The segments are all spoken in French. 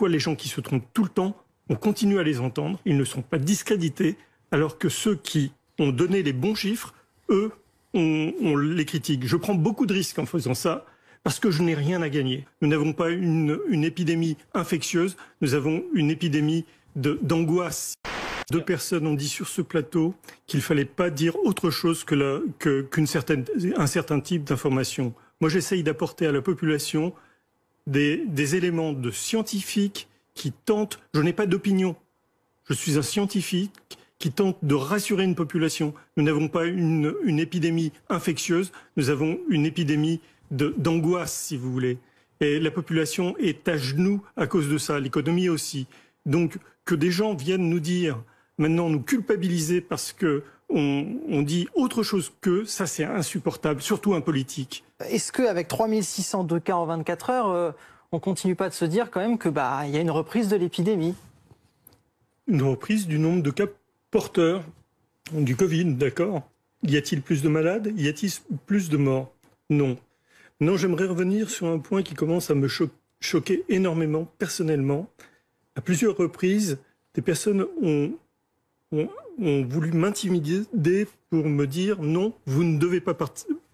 pourquoi les gens qui se trompent tout le temps, on continue à les entendre, ils ne sont pas discrédités, alors que ceux qui ont donné les bons chiffres, eux, on les critique. Je prends beaucoup de risques en faisant ça, parce que je n'ai rien à gagner. Nous n'avons pas une épidémie infectieuse, nous avons une épidémie d'angoisse. 2 personnes ont dit sur ce plateau qu'il ne fallait pas dire autre chose qu'un certain type d'information. Moi, j'essaye d'apporter à la population des éléments de scientifiques qui tentent... Je n'ai pas d'opinion. Je suis un scientifique qui tente de rassurer une population. Nous n'avons pas une épidémie infectieuse, nous avons une épidémie d'angoisse, si vous voulez. Et la population est à genoux à cause de ça, l'économie aussi. Donc, que des gens viennent nous dire, maintenant nous culpabiliser parce qu'on dit autre chose qu'eux, ça c'est insupportable, surtout un politique. Est-ce qu'avec 3602 cas en 24 heures, on continue pas de se dire quand même que y a une reprise de l'épidémie? Une reprise du nombre de cas porteurs du Covid, d'accord. Y a-t-il plus de malades? Y a-t-il plus de morts? Non. Non, j'aimerais revenir sur un point qui commence à me choquer énormément, personnellement. À plusieurs reprises, des personnes ont voulu m'intimider pour me dire « Non, vous ne devez pas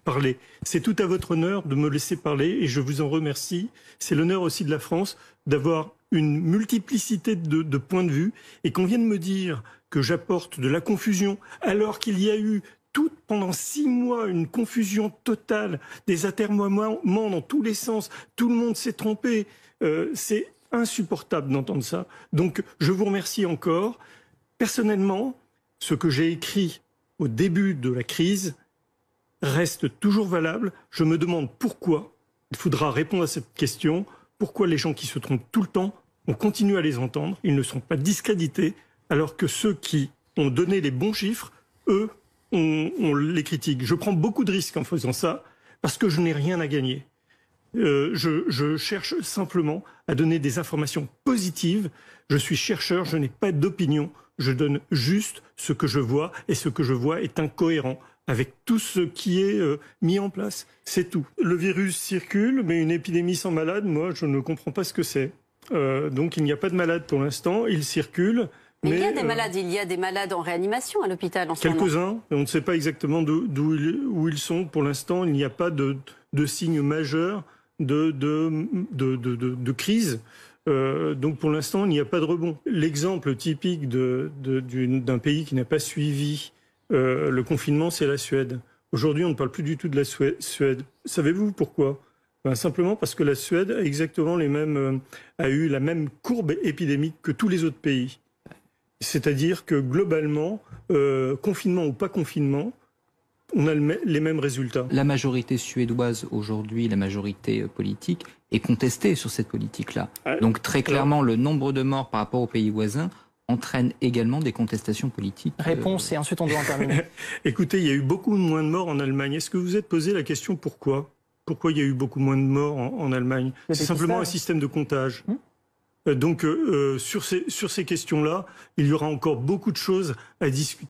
parler. C'est tout à votre honneur de me laisser parler et je vous en remercie. C'est l'honneur aussi de la France d'avoir une multiplicité de points de vue et qu'on vienne me dire que j'apporte de la confusion alors qu'il y a eu pendant 6 mois, une confusion totale, des atermoiements dans tous les sens, tout le monde s'est trompé. C'est insupportable d'entendre ça. Donc, je vous remercie encore. Personnellement, ce que j'ai écrit au début de la crise reste toujours valable. Je me demande pourquoi, il faudra répondre à cette question, pourquoi les gens qui se trompent tout le temps, on continue à les entendre, ils ne sont pas discrédités, alors que ceux qui ont donné les bons chiffres, eux, on les critique. Je prends beaucoup de risques en faisant ça, parce que je n'ai rien à gagner. Je cherche simplement à donner des informations positives. Je suis chercheur, je n'ai pas d'opinion. Je donne juste ce que je vois, et ce que je vois est incohérent avec tout ce qui est mis en place. C'est tout. Le virus circule, mais une épidémie sans malade, moi, je ne comprends pas ce que c'est. Donc il n'y a pas de malade pour l'instant, il circule. Mais il y a des malades, il y a des malades en réanimation à l'hôpital en ce moment. Quelques-uns, on ne sait pas exactement où ils sont. Pour l'instant, il n'y a pas de signe majeur de crise. Donc pour l'instant, il n'y a pas de rebond. L'exemple typique d'un pays qui n'a pas suivi le confinement, c'est la Suède. Aujourd'hui, on ne parle plus du tout de la Suède. Savez-vous pourquoi? Simplement parce que la Suède a eu la même courbe épidémique que tous les autres pays. C'est-à-dire que globalement, confinement ou pas confinement, on a les mêmes résultats. La majorité suédoise aujourd'hui, la majorité politique, est contestée sur cette politique-là. Donc très clairement, le nombre de morts par rapport aux pays voisins entraîne également des contestations politiques. Réponse et ensuite on doit en terminer. Écoutez, il y a eu beaucoup moins de morts en Allemagne. Est-ce que vous vous êtes posé la question pourquoi? Pourquoi il y a eu beaucoup moins de morts en Allemagne? C'est simplement un système de comptage. Donc sur ces questions-là, il y aura encore beaucoup de choses à discuter.